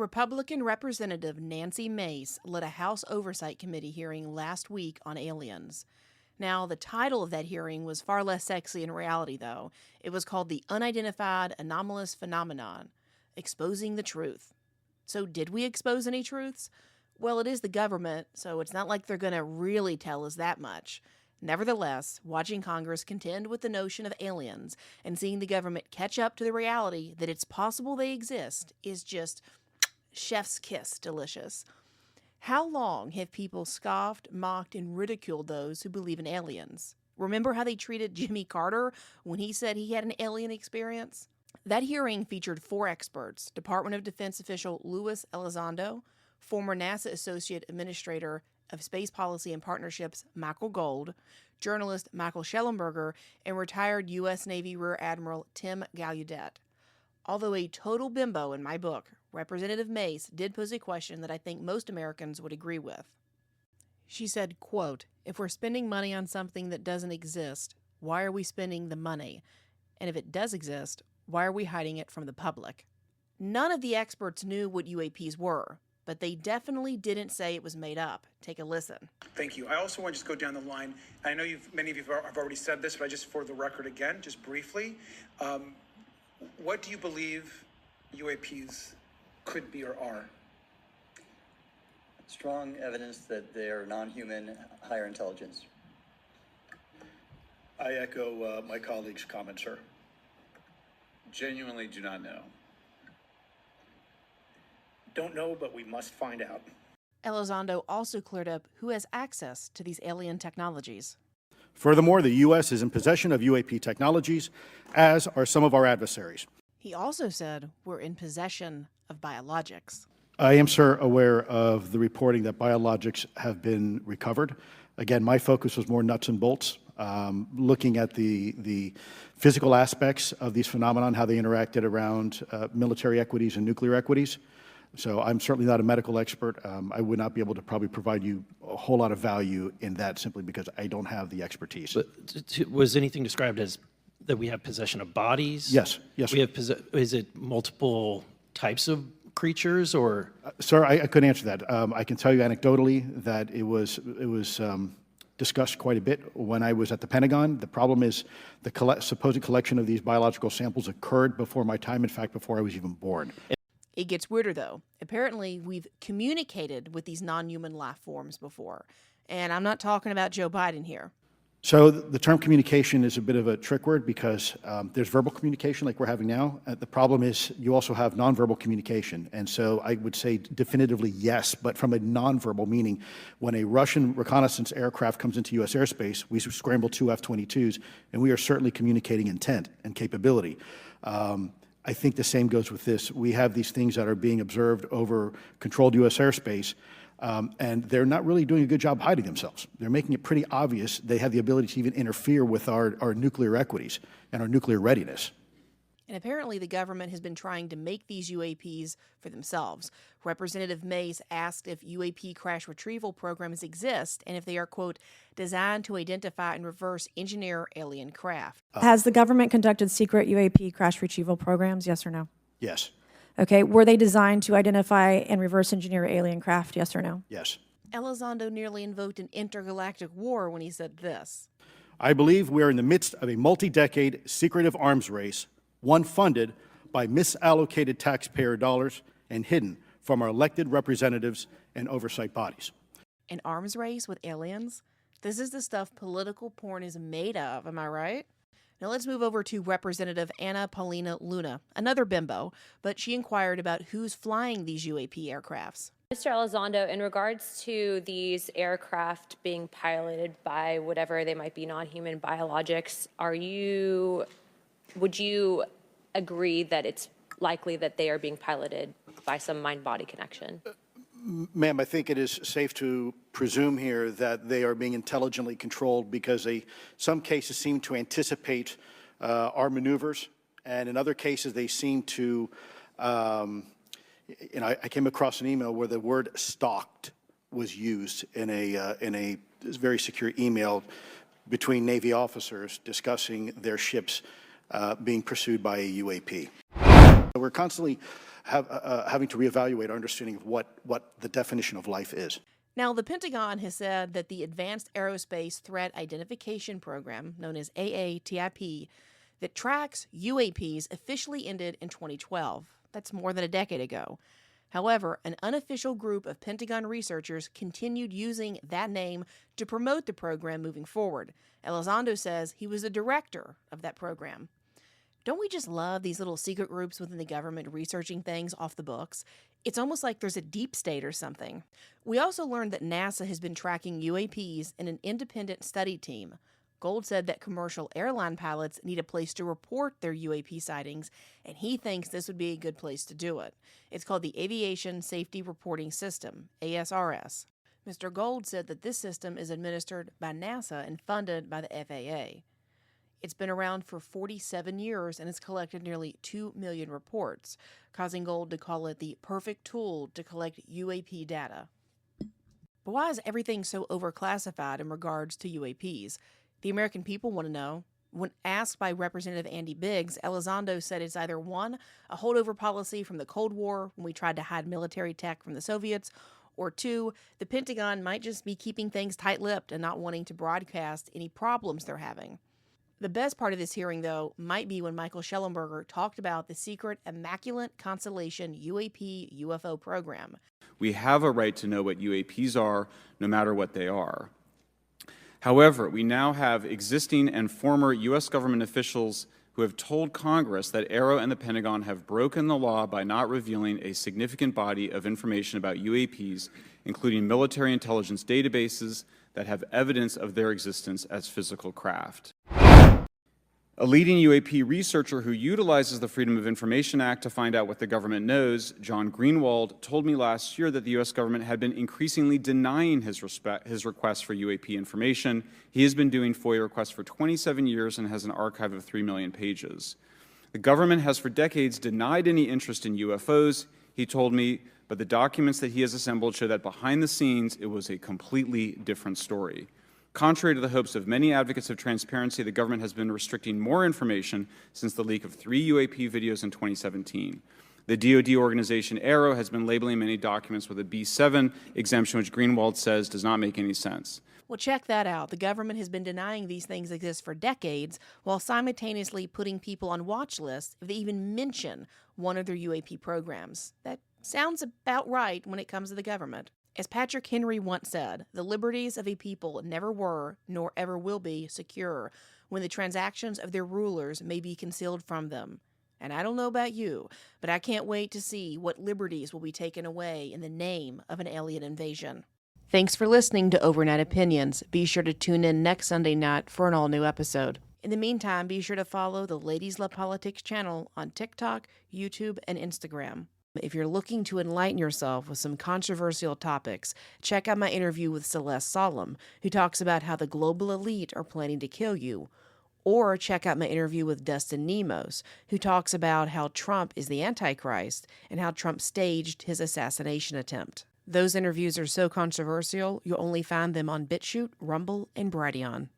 Republican Representative Nancy Mace led a House Oversight Committee hearing last week on aliens. Now, the title of that hearing was far less sexy in reality, though. It was called the Unidentified Anomalous Phenomenon, Exposing the Truth. So did we expose any truths? Well, it is the government, so it's not like they're going to really tell us that much. Nevertheless, watching Congress contend with the notion of aliens and seeing the government catch up to the reality that it's possible they exist is just chef's kiss delicious. How long have people scoffed, mocked, and ridiculed those who believe in aliens? Remember how they treated Jimmy Carter when he said he had an alien experience? That hearing featured 4 experts: Department of Defense official Luis Elizondo, former NASA Associate Administrator of Space Policy and Partnerships Michael Gold, journalist Michael Schellenberger, and retired U.S. Navy Rear Admiral Tim Gallaudet. Although a total bimbo in my book, Representative Mace did pose a question that I think most Americans would agree with. She said, quote, "If we're spending money on something that doesn't exist, why are we spending the money? And if it does exist, why are we hiding it from the public?" None of the experts knew what UAPs were, but they definitely didn't say it was made up. Take a listen. Thank you. I also want to just go down the line. I know many of you have already said this, but I just, for the record again, just briefly, what do you believe UAPs could be or are? Strong evidence that they are non-human, higher intelligence. I echo my colleague's comments, sir. Genuinely do not know. Don't know, but we must find out. Elizondo also cleared up who has access to these alien technologies. Furthermore, the U.S. is in possession of UAP technologies, as are some of our adversaries. He also said we're in possession of biologics. I am, sir, aware of the reporting that biologics have been recovered. Again, my focus was more nuts and bolts, looking at the physical aspects of these phenomena, how they interacted around military equities and nuclear equities. So I'm certainly not a medical expert. I would not be able to probably provide you a whole lot of value in that simply because I don't have the expertise. But was anything described as that we have possession of bodies? Yes, yes. We have is it multiple types of creatures or? Sir, I couldn't answer that. I can tell you anecdotally that it was discussed quite a bit when I was at the Pentagon. The problem is the supposed collection of these biological samples occurred before my time, in fact, before I was even born. It gets weirder, though. Apparently, we've communicated with these non-human life forms before. And I'm not talking about Joe Biden here. So the term communication is a bit of a trick word because there's verbal communication like we're having now. The problem is you also have nonverbal communication. And so I would say definitively yes, but from a nonverbal meaning, when a Russian reconnaissance aircraft comes into U.S. airspace, we scramble 2 F-22s, and we are certainly communicating intent and capability. I think the same goes with this. We have these things that are being observed over controlled U.S. airspace, and they're not really doing a good job hiding themselves. They're making it pretty obvious they have the ability to even interfere with our nuclear equities and our nuclear readiness. And apparently the government has been trying to make these UAPs for themselves. Representative Mace asked if UAP crash retrieval programs exist and if they are, quote, designed to identify and reverse engineer alien craft. Has the government conducted secret UAP crash retrieval programs, yes or no? Yes. Okay, were they designed to identify and reverse engineer alien craft, yes or no? Yes. Elizondo nearly invoked an intergalactic war when he said this. I believe we are in the midst of a multi-decade secretive arms race, one funded by misallocated taxpayer dollars and hidden from our elected representatives and oversight bodies. An arms race with aliens? This is the stuff political porn is made of, am I right? Now let's move over to Representative Anna Paulina Luna, another bimbo, but she inquired about who's flying these UAP aircrafts. Mr. Elizondo, in regards to these aircraft being piloted by whatever they might be, non-human biologics, would you agree that it's likely that they are being piloted by some mind-body connection? Ma'am, I think it is safe to presume here that they are being intelligently controlled because some cases seem to anticipate our maneuvers, and in other cases they seem to, I came across an email where the word stalked was used in a very secure email between Navy officers discussing their ships being pursued by a UAP. We're constantly having to reevaluate our understanding of what the definition of life is. Now, the Pentagon has said that the Advanced Aerospace Threat Identification Program, known as AATIP, that tracks UAPs officially ended in 2012. That's more than a decade ago. However, an unofficial group of Pentagon researchers continued using that name to promote the program moving forward. Elizondo says he was the director of that program. Don't we just love these little secret groups within the government researching things off the books? It's almost like there's a deep state or something. We also learned that NASA has been tracking UAPs in an independent study team. Gold said that commercial airline pilots need a place to report their UAP sightings, and he thinks this would be a good place to do it. It's called the Aviation Safety Reporting System, ASRS. Mr. Gold said that this system is administered by NASA and funded by the FAA. It's been around for 47 years and has collected nearly 2 million reports, causing Gold to call it the perfect tool to collect UAP data. But why is everything so overclassified in regards to UAPs? The American people want to know. When asked by Representative Andy Biggs, Elizondo said it's either one, a holdover policy from the Cold War when we tried to hide military tech from the Soviets, or two, the Pentagon might just be keeping things tight-lipped and not wanting to broadcast any problems they're having. The best part of this hearing, though, might be when Michael Schellenberger talked about the secret Immaculate Constellation UAP UFO program. We have a right to know what UAPs are, no matter what they are. However, we now have existing and former U.S. government officials who have told Congress that AARO and the Pentagon have broken the law by not revealing a significant body of information about UAPs, including military intelligence databases that have evidence of their existence as physical craft. A leading UAP researcher who utilizes the Freedom of Information Act to find out what the government knows, John Greenwald, told me last year that the U.S. government had been increasingly denying his requests for UAP information. He has been doing FOIA requests for 27 years and has an archive of 3 million pages. The government has for decades denied any interest in UFOs, he told me, but the documents that he has assembled show that behind the scenes it was a completely different story. Contrary to the hopes of many advocates of transparency, the government has been restricting more information since the leak of 3 UAP videos in 2017. The DoD organization AARO has been labeling many documents with a B7 exemption, which Greenwald says does not make any sense. Well, check that out. The government has been denying these things exist for decades while simultaneously putting people on watch lists if they even mention one of their UAP programs. That sounds about right when it comes to the government. As Patrick Henry once said, the liberties of a people never were, nor ever will be, secure when the transactions of their rulers may be concealed from them. And I don't know about you, but I can't wait to see what liberties will be taken away in the name of an alien invasion. Thanks for listening to Overnight Opinions. Be sure to tune in next Sunday night for an all-new episode. In the meantime, be sure to follow the Ladies Love Politics channel on TikTok, YouTube, and Instagram. If you're looking to enlighten yourself with some controversial topics, check out my interview with Celeste Solum, who talks about how the global elite are planning to kill you. Or check out my interview with Dustin Nemos, who talks about how Trump is the Antichrist and how Trump staged his assassination attempt. Those interviews are so controversial, you'll only find them on BitChute, Rumble, and Brighteon.